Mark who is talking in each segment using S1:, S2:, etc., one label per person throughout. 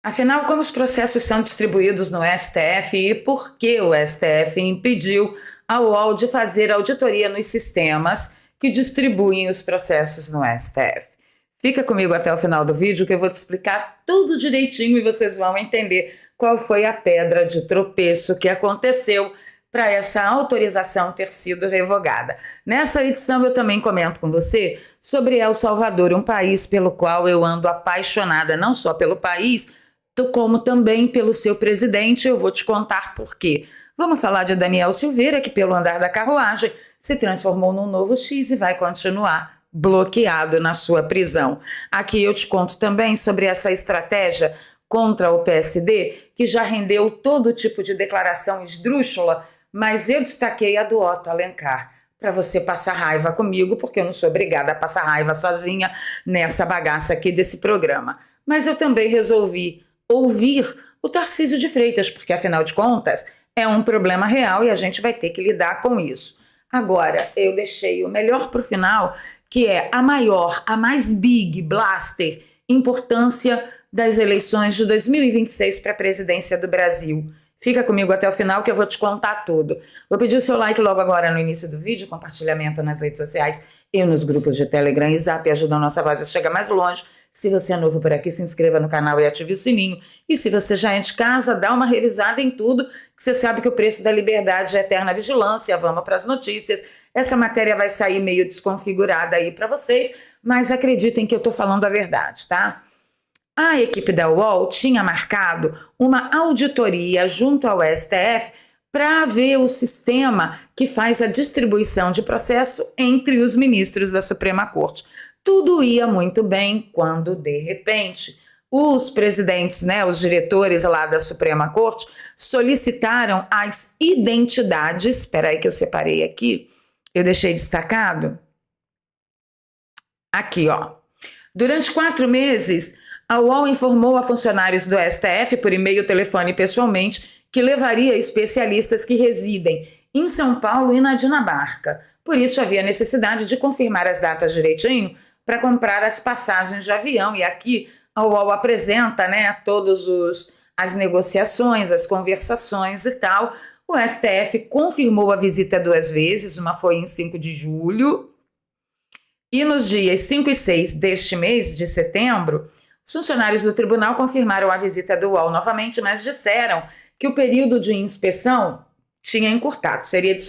S1: Afinal, como os processos são distribuídos no STF e por que o STF impediu a UOL de fazer auditoria nos sistemas que distribuem os processos no STF? Fica comigo até o final do vídeo que eu vou te explicar tudo direitinho e vocês vão entender qual foi a pedra de tropeço que aconteceu para essa autorização ter sido revogada. Nessa edição eu também comento com você sobre El Salvador, um país pelo qual eu ando apaixonada, não só pelo país, como também pelo seu presidente. Eu vou te contar por quê. Vamos falar de Daniel Silveira, que pelo andar da carruagem se transformou num novo X e vai continuar bloqueado na sua prisão. Aqui eu te conto também sobre essa estratégia contra o PSD, que já rendeu todo tipo de declaração esdrúxula, mas eu destaquei a do Otto Alencar, para você passar raiva comigo, porque eu não sou obrigada a passar raiva sozinha nessa bagaça aqui desse programa. Mas eu também resolvi ouvir o Tarcísio de Freitas, porque afinal de contas é um problema real e a gente vai ter que lidar com isso. Agora, eu deixei o melhor para o final, que é a maior, a mais big blaster importância das eleições de 2026 para a presidência do Brasil. Fica comigo até o final que eu vou te contar tudo. Vou pedir o seu like logo agora no início do vídeo, compartilhamento nas redes sociais e nos grupos de Telegram e Zap, ajuda a nossa voz a chegar mais longe. Se você é novo por aqui, se inscreva no canal e ative o sininho. E se você já é de casa, dá uma revisada em tudo, que você sabe que o preço da liberdade é eterna vigilância. Vamos para as notícias. Essa matéria vai sair meio desconfigurada aí para vocês, mas acreditem que eu estou falando a verdade, tá? A equipe da UOL tinha marcado uma auditoria junto ao STF para ver o sistema que faz a distribuição de processo entre os ministros da Suprema Corte. Tudo ia muito bem quando, de repente, os presidentes, os diretores lá da Suprema Corte solicitaram as identidades. Espera aí que eu separei aqui, eu deixei destacado. Aqui, ó. Durante 4 meses, a UOL informou a funcionários do STF, por e-mail, telefone e pessoalmente, que levaria especialistas que residem em São Paulo e na Dinamarca. Por isso, havia necessidade de confirmar as datas direitinho para comprar as passagens de avião. E aqui a UOL apresenta todas as negociações, as conversações e tal. O STF confirmou a visita 2 vezes, uma foi em 5 de julho. E nos dias 5 e 6 deste mês de setembro, os funcionários do tribunal confirmaram a visita do UOL novamente, mas disseram que o período de inspeção tinha encurtado, seria de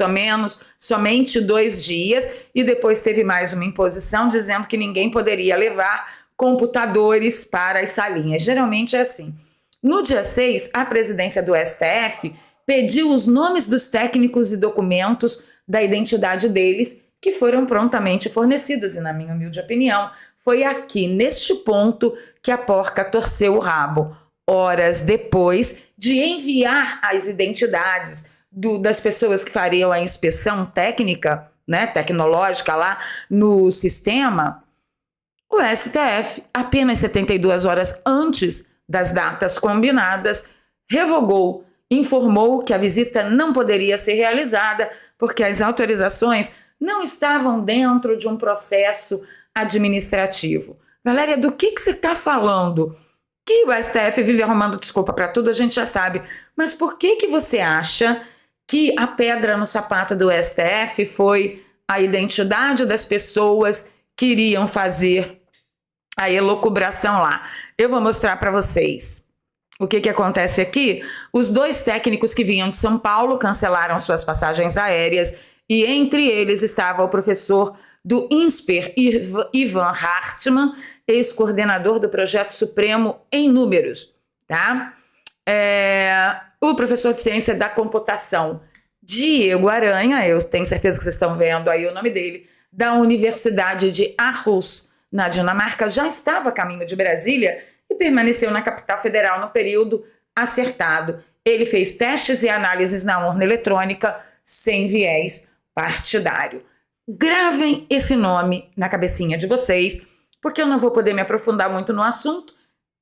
S1: somente 2 dias, e depois teve mais uma imposição dizendo que ninguém poderia levar computadores para as salinhas. Geralmente é assim. No dia 6, a presidência do STF pediu os nomes dos técnicos e documentos da identidade deles, que foram prontamente fornecidos, e na minha humilde opinião, foi aqui, neste ponto, que a porca torceu o rabo, horas depois de enviar as identidades das pessoas que fariam a inspeção técnica, tecnológica lá no sistema. O STF, apenas 72 horas antes das datas combinadas, revogou, informou que a visita não poderia ser realizada porque as autorizações não estavam dentro de um processo administrativo. Valéria, do que você está falando? Que o STF vive arrumando desculpa para tudo, a gente já sabe. Mas por que você acha que a pedra no sapato do STF foi a identidade das pessoas que iriam fazer a elucubração lá? Eu vou mostrar para vocês. O que acontece aqui? Os 2 técnicos que vinham de São Paulo cancelaram suas passagens aéreas e entre eles estava o professor do INSPER, Ivan Hartmann, ex-coordenador do Projeto Supremo em Números, tá? O professor de Ciência da Computação, Diego Aranha, eu tenho certeza que vocês estão vendo aí o nome dele, da Universidade de Aarhus, na Dinamarca, já estava a caminho de Brasília e permaneceu na capital federal no período acertado. Ele fez testes e análises na urna eletrônica sem viés partidário. Gravem esse nome na cabecinha de vocês, porque eu não vou poder me aprofundar muito no assunto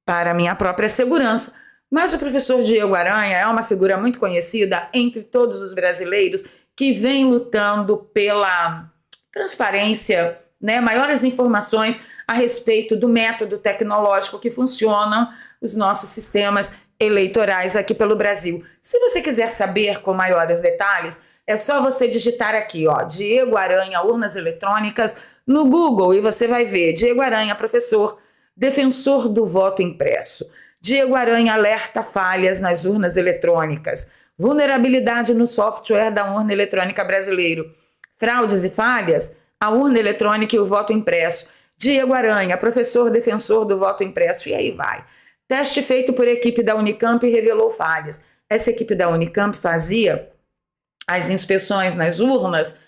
S1: para minha própria segurança, mas o professor Diego Aranha é uma figura muito conhecida entre todos os brasileiros que vem lutando pela transparência, maiores informações a respeito do método tecnológico que funciona os nossos sistemas eleitorais aqui pelo Brasil. Se você quiser saber com maiores detalhes, é só você digitar aqui, ó, Diego Aranha, urnas eletrônicas, no Google, e você vai ver Diego Aranha, professor, defensor do voto impresso. Diego Aranha alerta falhas nas urnas eletrônicas. Vulnerabilidade no software da urna eletrônica brasileiro. Fraudes e falhas, a urna eletrônica e o voto impresso. Diego Aranha, professor defensor do voto impresso. E aí vai. Teste feito por equipe da Unicamp revelou falhas. Essa equipe da Unicamp fazia as inspeções nas urnas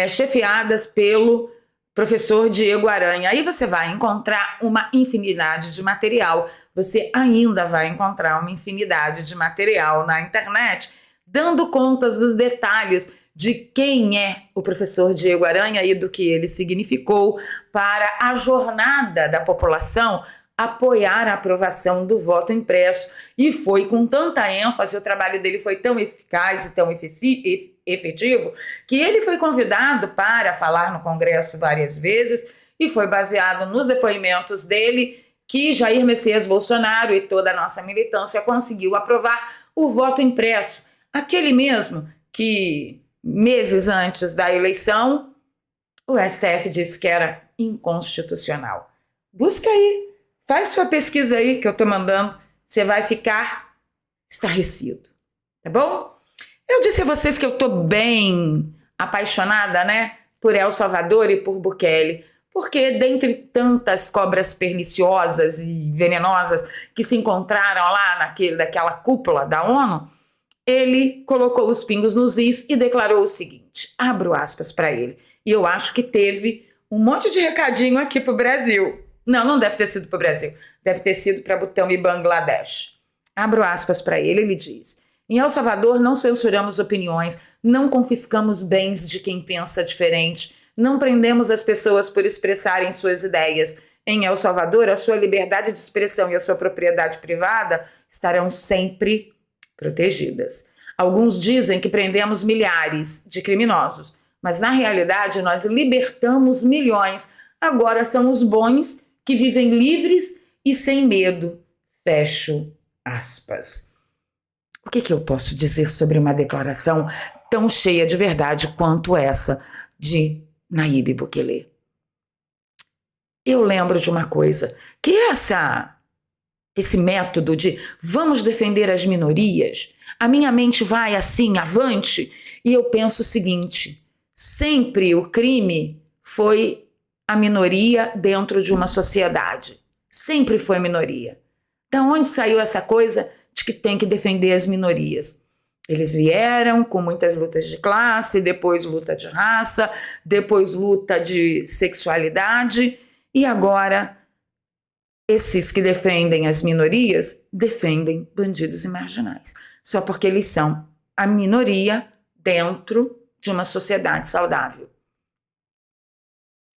S1: chefiadas pelo professor Diego Aranha. Aí você vai encontrar uma infinidade de material. Você ainda vai encontrar uma infinidade de material na internet, dando contas dos detalhes de quem é o professor Diego Aranha e do que ele significou para a jornada da população apoiar a aprovação do voto impresso. E foi com tanta ênfase, o trabalho dele foi tão eficaz e tão efetivo, que ele foi convidado para falar no Congresso várias vezes e foi baseado nos depoimentos dele que Jair Messias Bolsonaro e toda a nossa militância conseguiu aprovar o voto impresso. Aquele mesmo que, meses antes da eleição, o STF disse que era inconstitucional. Busca aí, faz sua pesquisa aí que eu estou mandando, você vai ficar estarrecido, tá bom? Eu disse a vocês que eu estou bem apaixonada, né, por El Salvador e por Bukele, porque dentre tantas cobras perniciosas e venenosas que se encontraram lá daquela cúpula da ONU, ele colocou os pingos nos is e declarou o seguinte, abro aspas para ele, e eu acho que teve um monte de recadinho aqui para o Brasil. Não deve ter sido para o Brasil, deve ter sido para Butão e Bangladesh. Abro aspas para ele, ele diz, em El Salvador não censuramos opiniões, não confiscamos bens de quem pensa diferente, não prendemos as pessoas por expressarem suas ideias. Em El Salvador, a sua liberdade de expressão e a sua propriedade privada estarão sempre protegidas. Alguns dizem que prendemos milhares de criminosos, mas na realidade nós libertamos milhões. Agora são os bons que vivem livres e sem medo. Fecho aspas. O que eu posso dizer sobre uma declaração tão cheia de verdade quanto essa de Nayib Bukele? Eu lembro de uma coisa, que esse método de vamos defender as minorias, a minha mente vai assim, avante, e eu penso o seguinte, sempre o crime foi a minoria dentro de uma sociedade. Sempre foi minoria. Da onde saiu essa coisa de que tem que defender as minorias? Eles vieram com muitas lutas de classe, depois luta de raça, depois luta de sexualidade, e agora esses que defendem as minorias defendem bandidos e marginais, só porque eles são a minoria dentro de uma sociedade saudável.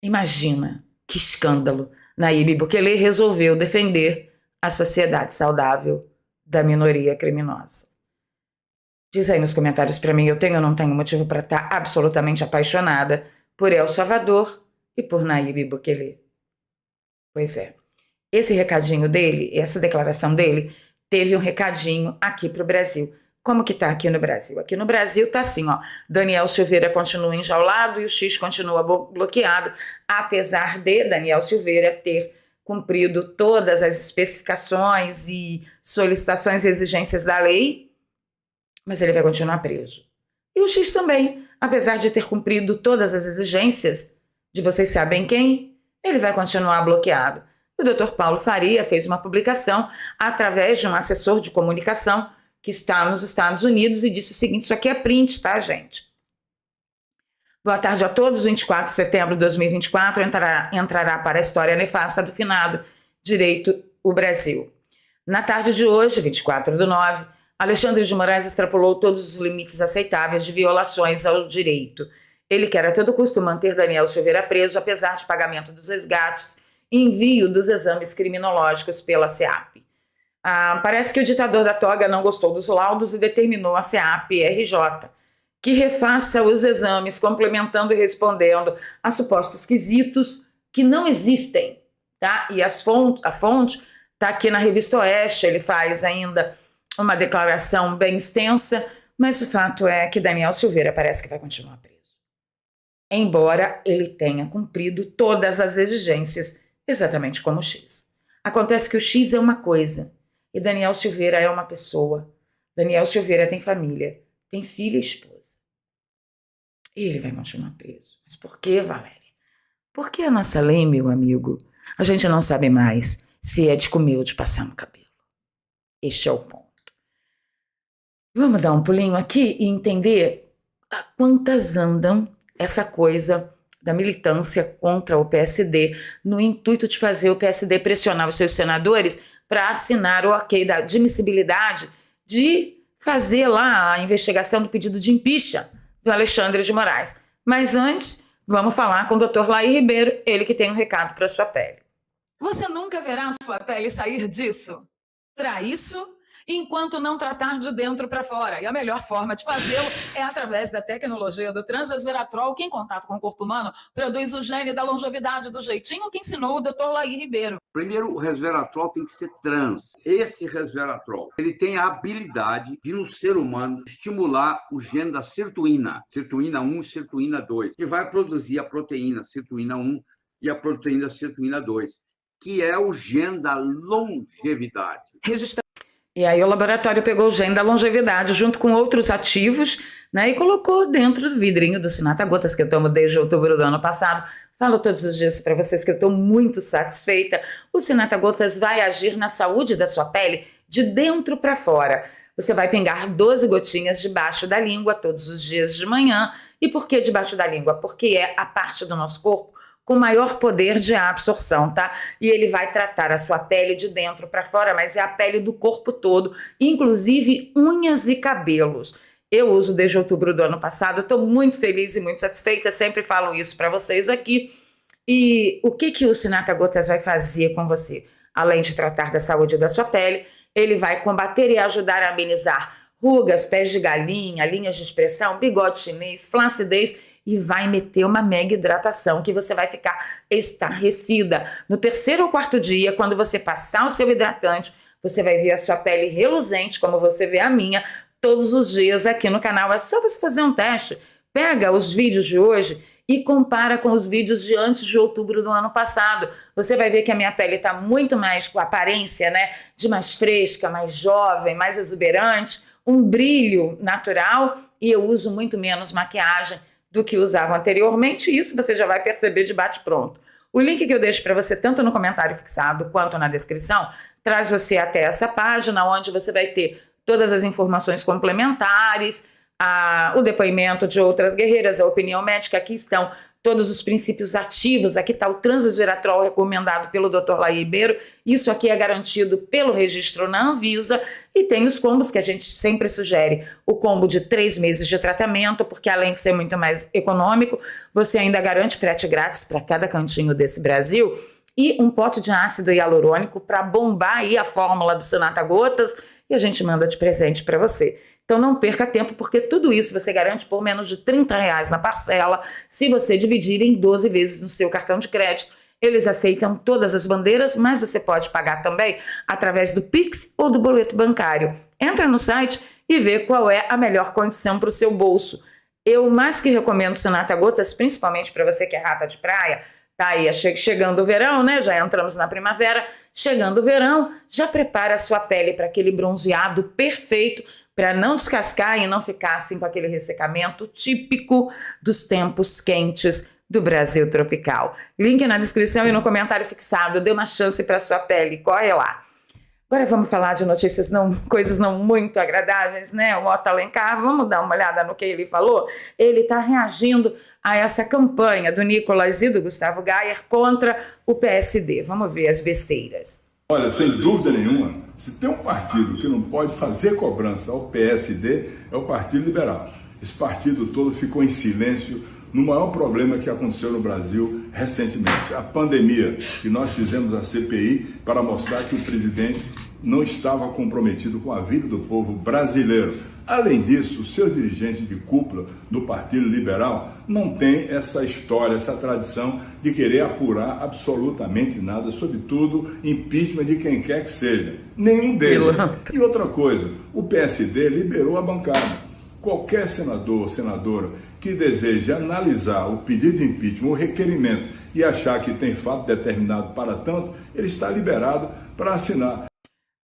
S1: Imagina que escândalo. Nayib Bukele resolveu defender a sociedade saudável da minoria criminosa. Diz aí nos comentários para mim, eu tenho ou não tenho motivo para estar absolutamente apaixonada por El Salvador e por Nayib Bukele. Pois é. Esse recadinho dele, essa declaração dele, teve um recadinho aqui para o Brasil. Como que tá aqui no Brasil? Aqui no Brasil tá assim, ó, Daniel Silveira continua enjaulado e o X continua bloqueado, apesar de Daniel Silveira ter cumprido todas as especificações e solicitações e exigências da lei, mas ele vai continuar preso. E o X também, apesar de ter cumprido todas as exigências de vocês sabem quem, ele vai continuar bloqueado. O Dr. Paulo Faria fez uma publicação através de um assessor de comunicação que está nos Estados Unidos e disse o seguinte, isso aqui é print, tá, gente? Boa tarde a todos, 24 de setembro de 2024 entrará para a história nefasta do finado Direito o Brasil. Na tarde de hoje, 24/9, Alexandre de Moraes extrapolou todos os limites aceitáveis de violações ao direito. Ele quer a todo custo manter Daniel Silveira preso, apesar de pagamento dos resgates e envio dos exames criminológicos pela SEAP. Parece que o ditador da toga não gostou dos laudos e determinou a SEAP-RJ que refaça os exames, complementando e respondendo a supostos quesitos que não existem, tá? E a fonte Está aqui na Revista Oeste, ele faz ainda uma declaração bem extensa, mas o fato é que Daniel Silveira parece que vai continuar preso. Embora ele tenha cumprido todas as exigências, exatamente como o X. Acontece que o X é uma coisa e Daniel Silveira é uma pessoa. Daniel Silveira tem família, tem filho e esposa. E ele vai continuar preso. Mas por que, Valéria? Porque a nossa lei, meu amigo, a gente não sabe mais se é de comer ou de passar no cabelo. Este é o ponto. Vamos dar um pulinho aqui e entender a quantas andam essa coisa da militância contra o PSD no intuito de fazer o PSD pressionar os seus senadores para assinar o ok da admissibilidade de fazer lá a investigação do pedido de impeachment do Alexandre de Moraes. Mas antes, vamos falar com o Dr. Laí Ribeiro, ele que tem um recado para sua pele.
S2: Você nunca verá sua pele sair disso. Para isso, enquanto não tratar de dentro para fora. E a melhor forma de fazê-lo é através da tecnologia do Transresveratrol, que em contato com o corpo humano produz o gene da longevidade do jeitinho que ensinou o Dr. Laí Ribeiro.
S3: Primeiro, o resveratrol tem que ser trans. Esse resveratrol, ele tem a habilidade de, no ser humano, estimular o gene da sirtuína 1 e sirtuína 2, que vai produzir a proteína sirtuína 1 e a proteína sirtuína 2, que é o gene da longevidade.
S1: E aí o laboratório pegou o gene da longevidade junto com outros ativos, né, e colocou dentro do vidrinho do Sinatra Gotas, que eu tomo desde outubro do ano passado. Falo todos os dias para vocês que eu estou muito satisfeita. O Sinatra Gotas vai agir na saúde da sua pele de dentro para fora. Você vai pingar 12 gotinhas debaixo da língua todos os dias de manhã. E por que debaixo da língua? Porque é a parte do nosso corpo com maior poder de absorção, tá? E ele vai tratar a sua pele de dentro para fora, mas é a pele do corpo todo, inclusive unhas e cabelos. Eu uso desde outubro do ano passado, estou muito feliz e muito satisfeita, sempre falo isso para vocês aqui. E o que o Sinatra Gotas vai fazer com você? Além de tratar da saúde da sua pele, ele vai combater e ajudar a amenizar rugas, pés de galinha, linhas de expressão, bigode chinês, flacidez, e vai meter uma mega hidratação que você vai ficar estarrecida. No terceiro ou quarto dia, quando você passar o seu hidratante, você vai ver a sua pele reluzente, como você vê a minha, todos os dias aqui no canal. É só você fazer um teste. Pega os vídeos de hoje e compara com os vídeos de antes de outubro do ano passado. Você vai ver que a minha pele está muito mais com aparência, né, de mais fresca, mais jovem, mais exuberante, um brilho natural, e eu uso muito menos maquiagem do que usava anteriormente, isso você já vai perceber de bate-pronto. O link que eu deixo para você, tanto no comentário fixado quanto na descrição, traz você até essa página, onde você vai ter todas as informações complementares, o depoimento de outras guerreiras, a opinião médica. Aqui estão todos os princípios ativos, aqui está o Transresveratrol recomendado pelo Dr. Laí Ribeiro, isso aqui é garantido pelo registro na Anvisa, e tem os combos que a gente sempre sugere, o combo de 3 meses de tratamento, porque além de ser muito mais econômico, você ainda garante frete grátis para cada cantinho desse Brasil, e um pote de ácido hialurônico para bombar aí a fórmula do Sinatra Gotas, e a gente manda de presente para você. Então não perca tempo, porque tudo isso você garante por menos de R$30 na parcela, se você dividir em 12 vezes no seu cartão de crédito. Eles aceitam todas as bandeiras, mas você pode pagar também através do Pix ou do boleto bancário. Entra no site e vê qual é a melhor condição para o seu bolso. Eu mais que recomendo Sinatra Gotas, principalmente para você que é rata de praia. Tá aí, chegando o verão, né? Já entramos na primavera. Chegando o verão, já prepara a sua pele para aquele bronzeado perfeito, para não descascar e não ficar assim com aquele ressecamento típico dos tempos quentes do Brasil tropical. Link na descrição e no comentário fixado. Dê uma chance para sua pele, corre lá. Agora vamos falar de notícias, coisas não muito agradáveis, né? O Otto Alencar, vamos dar uma olhada no que ele falou. Ele está reagindo a essa campanha do Nicolas e do Gustavo Gayer contra o PSD. Vamos ver as besteiras.
S4: Olha, sem dúvida nenhuma, se tem um partido que não pode fazer cobrança ao PSD, é o Partido Liberal. Esse partido todo ficou em silêncio no maior problema que aconteceu no Brasil recentemente, a pandemia, que nós fizemos a CPI para mostrar que o presidente não estava comprometido com a vida do povo brasileiro. Além disso, os seus dirigentes de cúpula do Partido Liberal não têm essa história, essa tradição de querer apurar absolutamente nada, sobretudo impeachment de quem quer que seja. Nenhum deles. E outra coisa, o PSD liberou a bancada. Qualquer senador ou senadora que deseje analisar o pedido de impeachment, o requerimento, e achar que tem fato determinado para tanto, ele está liberado para assinar.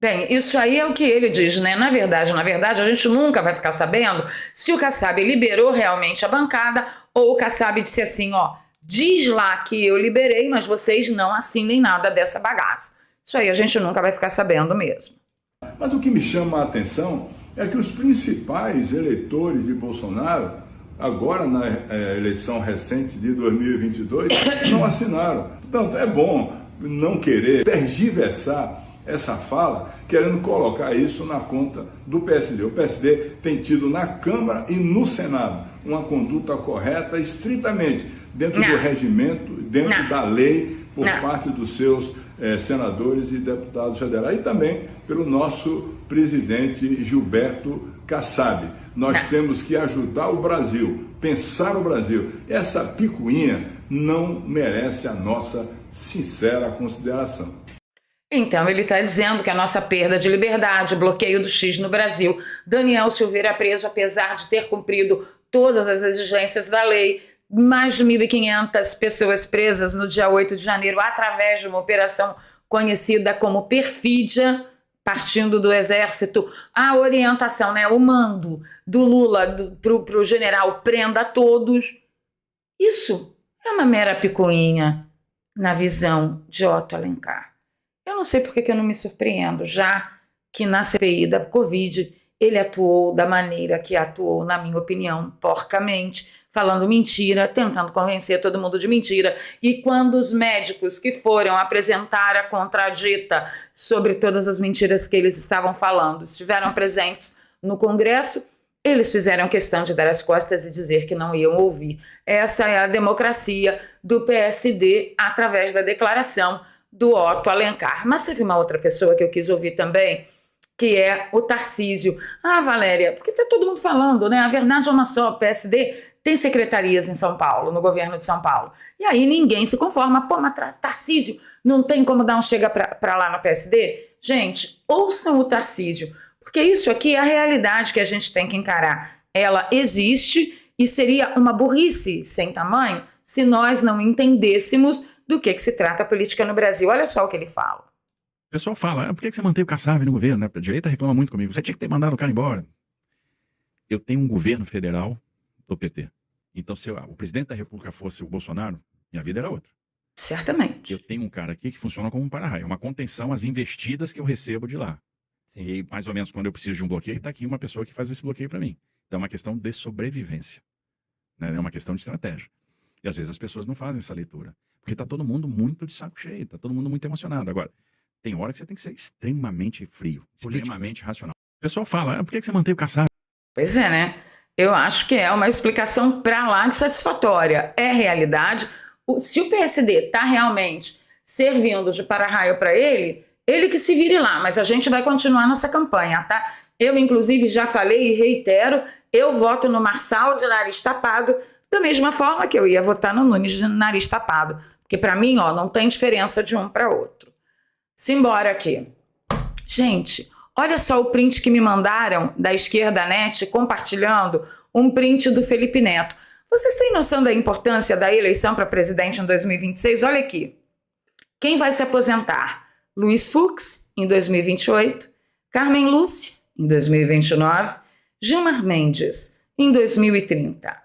S1: Bem, isso aí é o que ele diz, né? Na verdade, a gente nunca vai ficar sabendo se o Kassab liberou realmente a bancada ou o Kassab disse assim, ó, diz lá que eu liberei, mas vocês não assinem nada dessa bagaça. Isso aí a gente nunca vai ficar sabendo mesmo.
S4: Mas o que me chama a atenção é que os principais eleitores de Bolsonaro, agora na eleição recente de 2022, não assinaram. Portanto, é bom não querer tergiversar essa fala, querendo colocar isso na conta do PSD. O PSD tem tido na Câmara e no Senado uma conduta correta, estritamente dentro do regimento, dentro da lei, por parte dos seus senadores e deputados federais, e também pelo nosso presidente Gilberto Kassab. Nós temos que ajudar o Brasil, pensar o Brasil. Essa picuinha não merece a nossa sincera consideração.
S1: Então, ele está dizendo que a nossa perda de liberdade, bloqueio do X no Brasil, Daniel Silveira preso apesar de ter cumprido todas as exigências da lei, mais de 1.500 pessoas presas no dia 8 de janeiro através de uma operação conhecida como perfídia, partindo do Exército, a orientação, né, o mando do Lula para o general prenda todos. Isso é uma mera picuinha na visão de Otto Alencar. Eu não sei por que eu não me surpreendo, já que na CPI da Covid ele atuou da maneira que atuou, na minha opinião, porcamente, falando mentira, tentando convencer todo mundo de mentira. E quando os médicos que foram apresentar a contradita sobre todas as mentiras que eles estavam falando estiveram presentes no Congresso, eles fizeram questão de dar as costas e dizer que não iam ouvir. Essa é a democracia do PSD através da declaração do Otto Alencar. Mas teve uma outra pessoa que eu quis ouvir também, que é o Tarcísio. Ah, Valéria, porque tá todo mundo falando, né? A verdade é uma só, o PSD tem secretarias em São Paulo, no governo de São Paulo. E aí ninguém se conforma. Pô, mas Tarcísio, não tem como dar um chega pra lá no PSD? Gente, ouçam o Tarcísio, porque isso aqui é a realidade que a gente tem que encarar. Ela existe e seria uma burrice sem tamanho se nós não entendêssemos do que se trata a política no Brasil. Olha só o que ele fala.
S5: O pessoal fala, por que você mantém o Kassab no governo? Né? A direita reclama muito comigo. Você tinha que ter mandado o cara embora. Eu tenho um governo federal do PT. Então, se o presidente da República fosse o Bolsonaro, minha vida era outra.
S1: Certamente.
S5: Eu tenho um cara aqui que funciona como um para-raio. Uma contenção às investidas que eu recebo de lá. Sim. E mais ou menos quando eu preciso de um bloqueio, está aqui uma pessoa que faz esse bloqueio para mim. Então é uma questão de sobrevivência. Né? É uma questão de estratégia. E às vezes as pessoas não fazem essa leitura. Porque está todo mundo muito de saco cheio, está todo mundo muito emocionado. Agora, tem hora que você tem que ser extremamente frio, extremamente racional. O pessoal fala, por que você mantém o Kassab?
S1: Pois é, né? Eu acho que é uma explicação para lá de satisfatória. É realidade. Se o PSD está realmente servindo de para-raio para ele que se vire lá. Mas a gente vai continuar nossa campanha, tá? Eu, inclusive, já falei e reitero, eu voto no Marçal de nariz tapado, da mesma forma que eu ia votar no Nunes de nariz tapado. Porque para mim, ó, não tem diferença de um para outro. Simbora aqui. Gente, olha só o print que me mandaram da Esquerda Net, compartilhando um print do Felipe Neto. Vocês têm noção da importância da eleição para presidente em 2026? Olha aqui. Quem vai se aposentar? Luiz Fux, em 2028. Carmen Lúcia, em 2029. Gilmar Mendes, em 2030.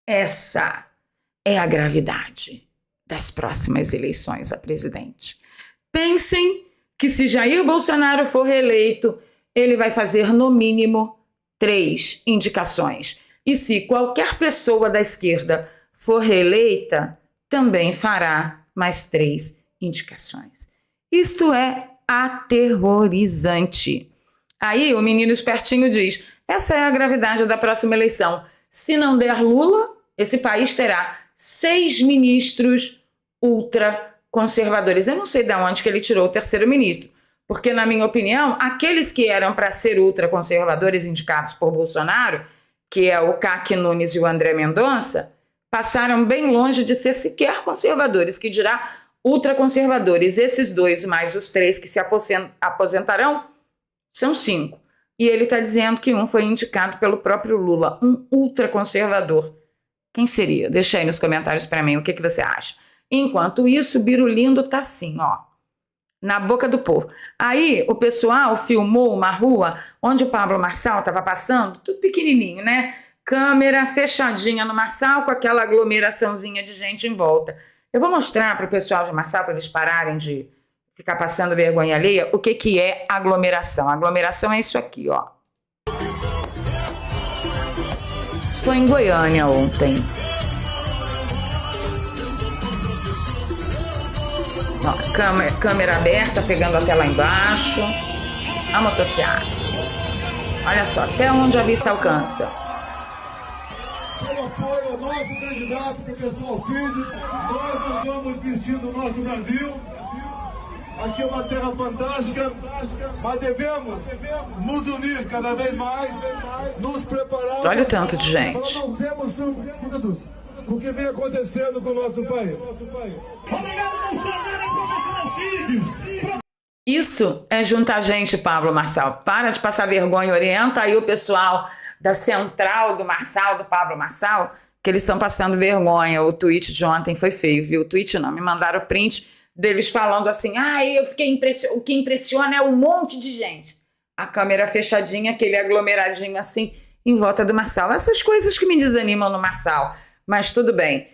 S1: Essa é a gravidade das próximas eleições a presidente. Pensem que se Jair Bolsonaro for reeleito, ele vai fazer no mínimo 3 indicações. E se qualquer pessoa da esquerda for reeleita, também fará mais 3 indicações. Isto é aterrorizante. Aí o menino espertinho diz, essa é a gravidade da próxima eleição. Se não der Lula, esse país terá 6 ministros ultraconservadores. Eu não sei de onde que ele tirou o terceiro ministro, Porque, na minha opinião, aqueles que eram para ser ultraconservadores indicados por Bolsonaro, que é o Caqui Nunes e o André Mendonça, passaram bem longe de ser sequer conservadores, que dirá ultraconservadores. Esses dois, mais os 3 que se aposentarão, são 5. E ele está dizendo que um foi indicado pelo próprio Lula, um ultraconservador. Quem seria? Deixa aí nos comentários para mim o que você acha. Enquanto isso, o Birulindo tá assim, ó, na boca do povo. Aí o pessoal filmou uma rua onde o Pablo Marçal estava passando, tudo pequenininho, né? Câmera fechadinha no Marçal com aquela aglomeraçãozinha de gente em volta. Eu vou mostrar para o pessoal de Marçal, para eles pararem de ficar passando vergonha alheia, o que é aglomeração. Aglomeração é isso aqui, ó. Isso foi em Goiânia ontem. Ó, câmera aberta, pegando até lá embaixo. A motocicleta. Olha só, até onde a vista alcança.
S6: Pelo apoio ao nosso candidato, professor Filho, nós não vamos desistir do nosso Brasil. Aqui é uma terra fantástica, mas devemos nos unir cada vez mais, nos preparar.
S1: Olha o tanto de gente.
S6: Para não sermos surpreendidos com o que vem acontecendo com o nosso país.
S1: Isso é juntar gente, Pablo Marçal. Para de passar vergonha, orienta aí o pessoal da central do Marçal, do Pablo Marçal, que eles estão passando vergonha. O tweet de ontem foi feio, viu? O tweet não, me mandaram o print deles falando assim, eu fiquei impressionado. O que impressiona é um monte de gente. A câmera fechadinha, aquele aglomeradinho assim, em volta do Marçal. Essas coisas que me desanimam no Marçal, mas tudo bem.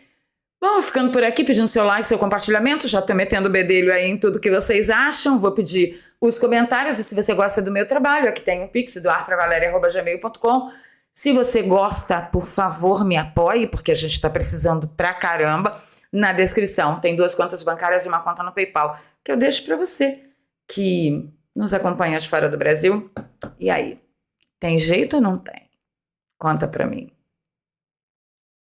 S1: Bom, ficando por aqui, pedindo seu like, seu compartilhamento, já estou metendo o bedelho aí em tudo que vocês acham, vou pedir os comentários, e se você gosta do meu trabalho, aqui tem um pix, doarpravaleria@gmail.com. Se você gosta, por favor, me apoie, porque a gente está precisando pra caramba. Na descrição tem 2 contas bancárias e uma conta no PayPal, que eu deixo para você, que nos acompanha de fora do Brasil. E aí, tem jeito ou não tem? Conta para mim.